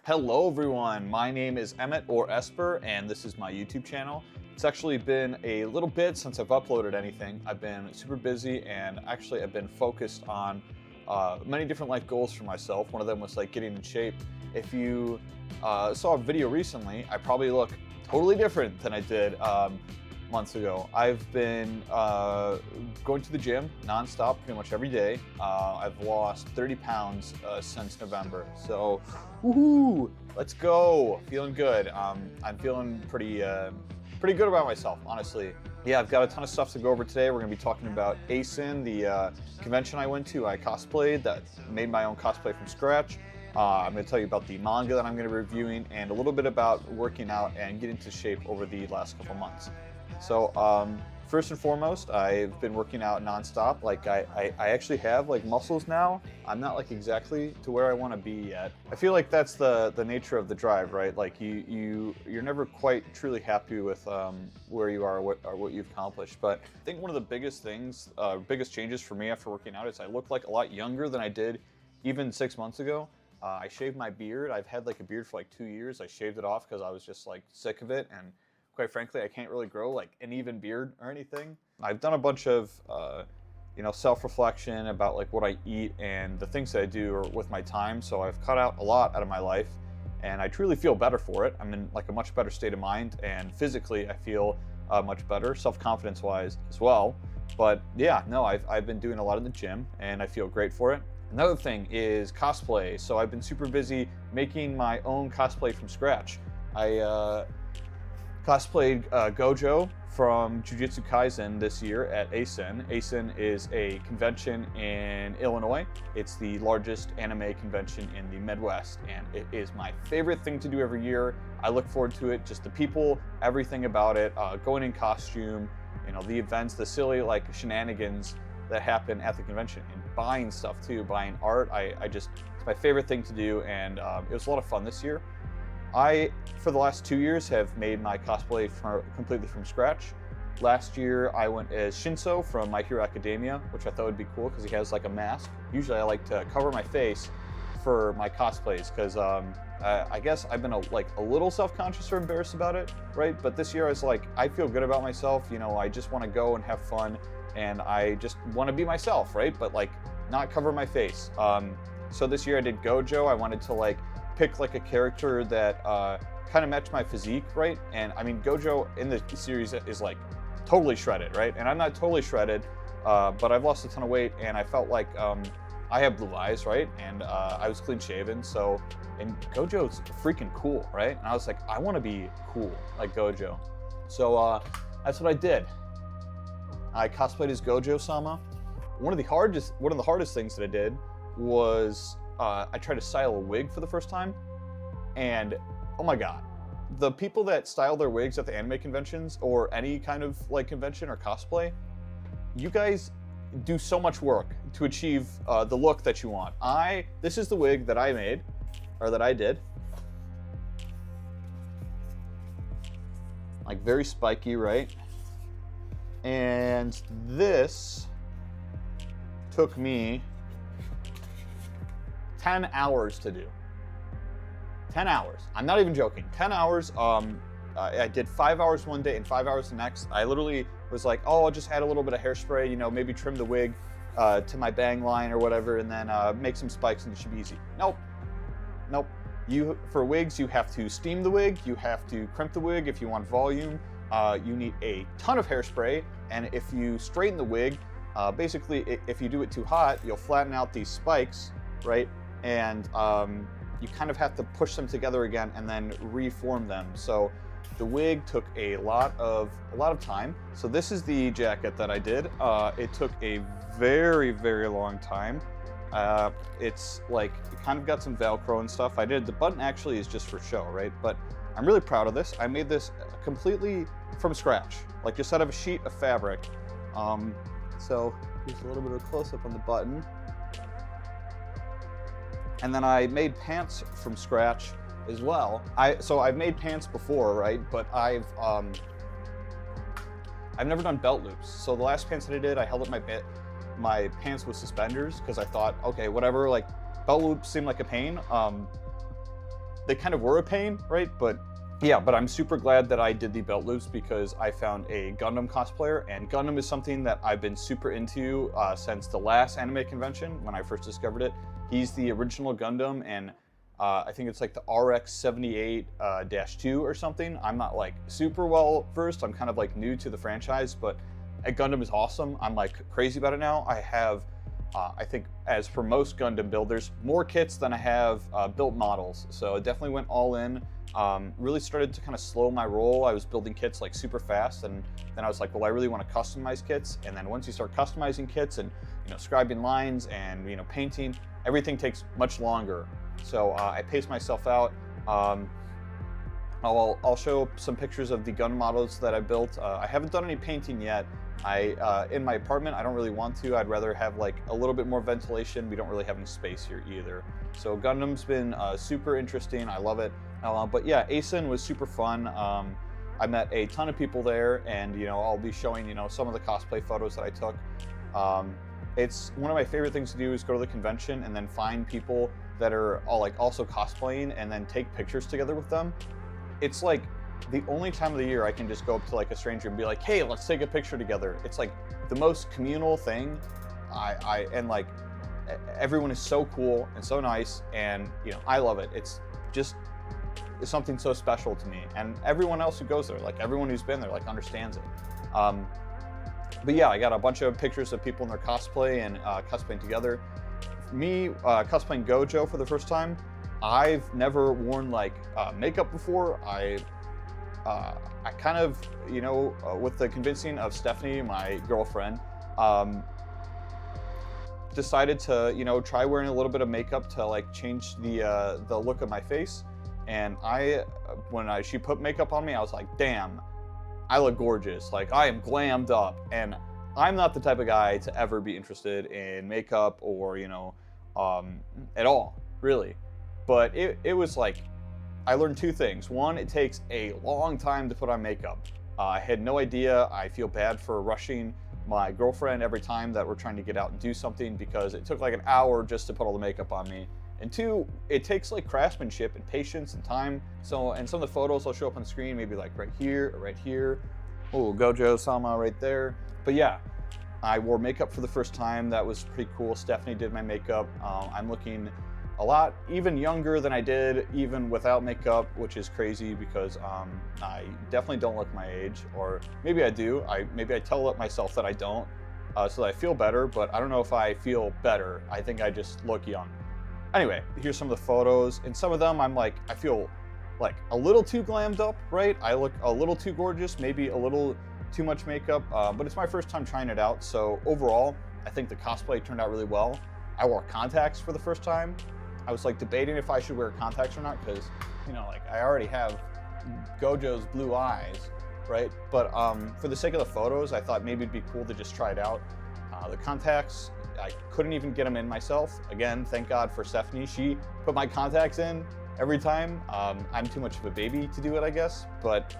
Hello everyone, my name is Emmett or Esper and this is my YouTube channel. It's actually been a little bit since I've uploaded anything. I've been super busy and actually I've been focused on many different life goals for myself. One of them was like getting in shape. If you saw a video recently, I probably look totally different than I did months ago. I've been going to the gym nonstop pretty much every day. I've lost 30 pounds since November. So, woohoo, let's go. Feeling good. I'm feeling pretty good about myself, honestly. Yeah, I've got a ton of stuff to go over today. We're gonna be talking about ASIN, the convention I went to. I cosplayed, that made my own cosplay from scratch. I'm going to tell you about the manga that I'm going to be reviewing and a little bit about working out and getting into shape over the last couple months. So first and foremost, I've been working out nonstop. Like I actually have like muscles now. I'm not like exactly to where I want to be yet. I feel like that's the nature of the drive, right? Like you're never quite truly happy with where you are or what you've accomplished. But I think one of the biggest things, biggest changes for me after working out is I look like a lot younger than I did even 6 months ago. I shaved my beard. I've had like a beard for like 2 years. I shaved it off because I was just like sick of it, and quite frankly, I can't really grow like an even beard or anything. I've done a bunch of self-reflection about like what I eat and the things that I do with my time. So I've cut out a lot out of my life, and I truly feel better for it. I'm in like a much better state of mind, and physically I feel much better, self-confidence wise as well. But yeah, no, I've been doing a lot in the gym, and I feel great for it. Another thing is cosplay. So I've been super busy making my own cosplay from scratch. I cosplayed Gojo from Jujutsu Kaisen this year at ASIN. ASIN is a convention in Illinois. It's the largest anime convention in the Midwest, and it is my favorite thing to do every year. I look forward to it, just the people, everything about it, going in costume, the events, the silly like shenanigans that happen at the convention, and buying stuff too, buying art. It's my favorite thing to do, and it was a lot of fun this year. I, for the last 2 years, have made my cosplay completely from scratch. Last year, I went as Shinso from My Hero Academia, which I thought would be cool because he has like a mask. Usually I like to cover my face for my cosplays because I guess I've been a little self-conscious or embarrassed about it, right? But this year I was like, I feel good about myself. I just want to go and have fun, and I just want to be myself, right? But like not cover my face. So this year I did Gojo. I wanted to like pick like a character that kind of matched my physique, right? And I mean, Gojo in the series is like totally shredded, right? And I'm not totally shredded, but I've lost a ton of weight, and I felt like I have blue eyes, right? And I was clean shaven, and Gojo's freaking cool, right? And I was like, I want to be cool like Gojo. So that's what I did. I cosplayed as Gojo-sama. One of the hardest things that I did was I tried to style a wig for the first time, and oh my god, the people that style their wigs at the anime conventions or any kind of like convention or cosplay, you guys do so much work to achieve the look that you want. This is the wig that I made, or that I did. Like very spiky, right? And this took me 10 hours to do. 10 hours. I'm not even joking. 10 hours. I did 5 hours one day and 5 hours the next. I literally was like, oh, I'll just add a little bit of hairspray, maybe trim the wig to my bang line or whatever, and then make some spikes and it should be easy. Nope. For wigs, you have to steam the wig. You have to crimp the wig if you want volume. You need a ton of hairspray, and if you straighten the wig, basically if you do it too hot, you'll flatten out these spikes, right? And you kind of have to push them together again and then reform them. So the wig took a lot of time. So this is the jacket that I did. It took a very, very long time. It's like, it kind of got some Velcro and stuff. The button actually is just for show, right? But I'm really proud of this. I made this completely from scratch, like just out of a sheet of fabric. So here's a little bit of close-up on the button. And then I made pants from scratch as well. So I've made pants before, right? But I've never done belt loops. So the last pants that I did, I held up my pants with suspenders because I thought, okay, whatever, like belt loops seem like a pain. they kind of were a pain, right? But yeah, but I'm super glad that I did the belt loops because I found a Gundam cosplayer, and Gundam is something that I've been super into since the last anime convention when I first discovered it. He's the original Gundam, and I think it's like the RX-78-2 or something. I'm not like super well versed. I'm kind of like new to the franchise, but Gundam is awesome. I'm like crazy about it now. I have, I think as for most Gundam builders, more kits than I have built models. So I definitely went all in. Really started to kind of slow my roll. I was building kits like super fast, and then I was like, well, I really want to customize kits. And then once you start customizing kits and, you know, scribing lines and, you know, painting, everything takes much longer. So I paced myself out. I'll show some pictures of the gun models that I built. I haven't done any painting yet. In my apartment, I don't really want to. I'd rather have like a little bit more ventilation. We don't really have any space here either. So Gundam's been super interesting. I love it. But yeah, ASIN was super fun. I met a ton of people there, and you know, I'll be showing, you know, some of the cosplay photos that I took. It's one of my favorite things to do is go to the convention and then find people that are all like also cosplaying and then take pictures together with them. It's like the only time of the year I can just go up to like a stranger and be like, hey, let's take a picture together. It's like the most communal thing. And like everyone is so cool and so nice, and you know, I love it. It's something so special to me, and everyone else who goes there, like everyone who's been there, like understands it. But yeah, I got a bunch of pictures of people in their cosplay and cosplaying together. Me cosplaying Gojo for the first time. I've never worn like makeup before. I kind of, you know, with the convincing of Stephanie, my girlfriend, decided to, you know, try wearing a little bit of makeup to like change the look of my face. And when she put makeup on me, I was like, damn, I look gorgeous. Like, I am glammed up. And I'm not the type of guy to ever be interested in makeup or, you know, at all, really. But it was like, I learned two things. One, it takes a long time to put on makeup. I had no idea. I feel bad for rushing my girlfriend every time that we're trying to get out and do something, because it took like an hour just to put all the makeup on me. And two, it takes like craftsmanship and patience and time. So, and some of the photos will show up on the screen, maybe like right here or right here. Oh, Gojo-sama right there. But yeah, I wore makeup for the first time. That was pretty cool. Stephanie did my makeup. I'm looking a lot even younger than I did even without makeup, which is crazy because I definitely don't look my age, or maybe I do. Maybe I tell myself that I don't, so that I feel better, but I don't know if I feel better. I think I just look young. Anyway, here's some of the photos. In some of them, I'm like, I feel like a little too glammed up, right? I look a little too gorgeous, maybe a little too much makeup, but it's my first time trying it out. So overall, I think the cosplay turned out really well. I wore contacts for the first time. I was like debating if I should wear contacts or not, because, you know, like I already have Gojo's blue eyes, right? But for the sake of the photos, I thought maybe it'd be cool to just try it out. The contacts, I couldn't even get them in myself. Again, thank God for Stephanie. She put my contacts in every time. I'm too much of a baby to do it, I guess. But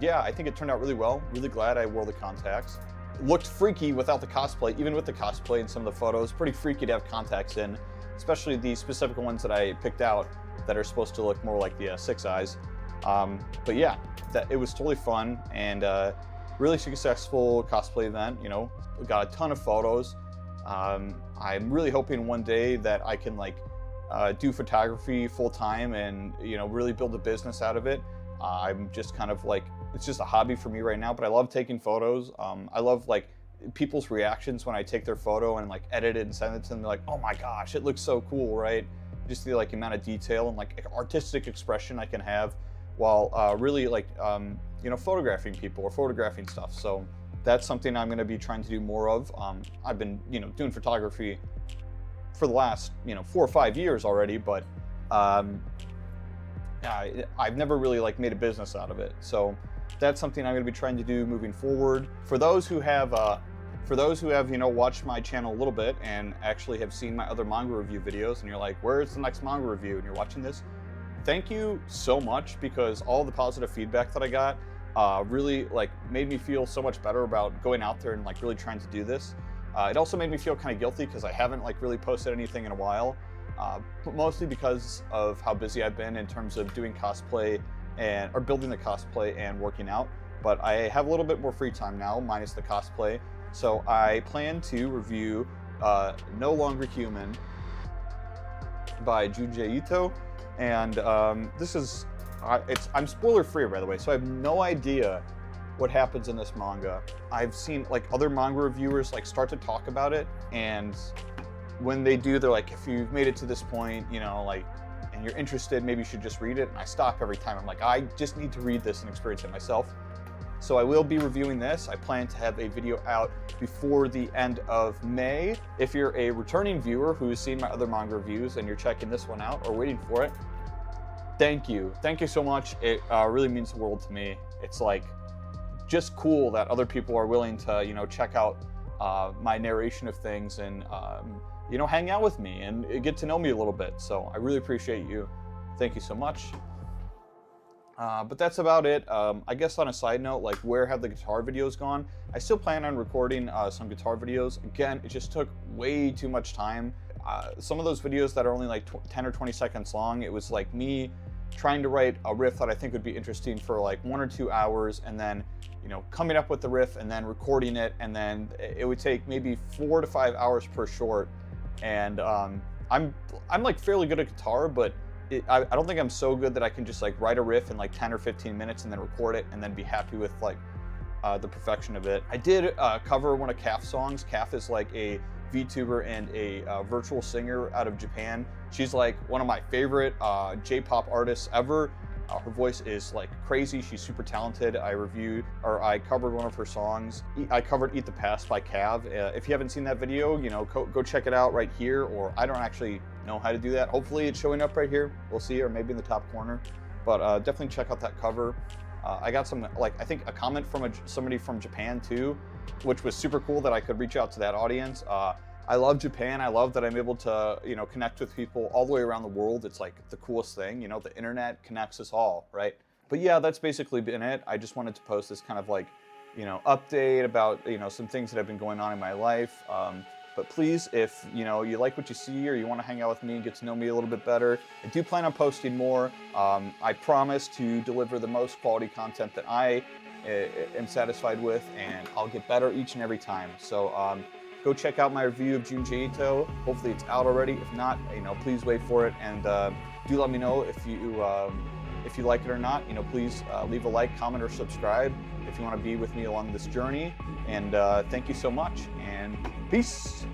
yeah, I think it turned out really well. Really glad I wore the contacts. Looked freaky without the cosplay, even with the cosplay in some of the photos. Pretty freaky to have contacts in, especially the specific ones that I picked out that are supposed to look more like the Six Eyes. But yeah, it was totally fun and really successful cosplay event. You know, we got a ton of photos. I'm really hoping one day that I can like do photography full time and, you know, really build a business out of it. I'm just kind of like, it's just a hobby for me right now, but I love taking photos. I love like people's reactions when I take their photo and like edit it and send it to them. They're like, oh my gosh, it looks so cool, right? Just the like amount of detail and like artistic expression I can have while really like, you know, photographing people or photographing stuff. So that's something I'm going to be trying to do more of. I've been, you know, doing photography for the last, you know, 4 or 5 years already, but I've never really like made a business out of it. So that's something I'm going to be trying to do moving forward. For those who have, you know, watched my channel a little bit and actually have seen my other manga review videos, and you're like, where's the next manga review? And you're watching this, thank you so much, because all the positive feedback that I got really like made me feel so much better about going out there and like really trying to do this. It also made me feel kind of guilty because I haven't like really posted anything in a while. but mostly because of how busy I've been in terms of doing cosplay or building the cosplay and working out. But I have a little bit more free time now, minus the cosplay. So I plan to review No Longer Human by Junji Ito, and this is I'm spoiler free, by the way, so I have no idea what happens in this manga. I've seen like other manga reviewers like start to talk about it, and when they do, they're like, if you've made it to this point, you know, like, and you're interested, maybe you should just read it. And I stop every time. I'm like, I just need to read this and experience it myself. So I will be reviewing this. I plan to have a video out before the end of May. If you're a returning viewer who's seen my other manga reviews and you're checking this one out or waiting for it, thank you. Thank you so much. It really means the world to me. It's like just cool that other people are willing to, you know, check out my narration of things and, you know, hang out with me and get to know me a little bit. So I really appreciate you. Thank you so much. But that's about it. I guess on a side note, like, where have the guitar videos gone? I still plan on recording some guitar videos. Again, it just took way too much time. Some of those videos that are only like 10 or 20 seconds long, it was like me trying to write a riff that I think would be interesting for like 1 or 2 hours, and then, you know, coming up with the riff and then recording it, and then it would take maybe 4 to 5 hours per short. And I'm like fairly good at guitar, but I don't think I'm so good that I can just like write a riff in like 10 or 15 minutes and then record it and then be happy with like the perfection of it. I did cover one of Kaf's songs. Kaf is like a VTuber and a virtual singer out of Japan. She's like one of my favorite J-pop artists ever. Her voice is like crazy. She's super talented. I covered one of her songs. I covered Eat the Past by Cav. If you haven't seen that video, you know, go check it out right here, or I don't actually know how to do that. Hopefully it's showing up right here. We'll see, or maybe in the top corner. But definitely check out that cover. I got some, like, I think a comment from somebody from Japan too, which was super cool that I could reach out to that audience. I love Japan. I love that I'm able to, you know, connect with people all the way around the world. It's like the coolest thing, you know, the internet connects us all, right? But yeah, that's basically been it. I just wanted to post this kind of like, you know, update about, you know, some things that have been going on in my life. But please, if, you know, you like what you see or you want to hang out with me and get to know me a little bit better, I do plan on posting more. I promise to deliver the most quality content that I am satisfied with, and I'll get better each and every time. So go check out my review of Junji Ito. Hopefully it's out already. If not, you know, please wait for it, and do let me know if you like it or not. You know, please leave a like, comment, or subscribe if you want to be with me along this journey. And thank you so much, and peace.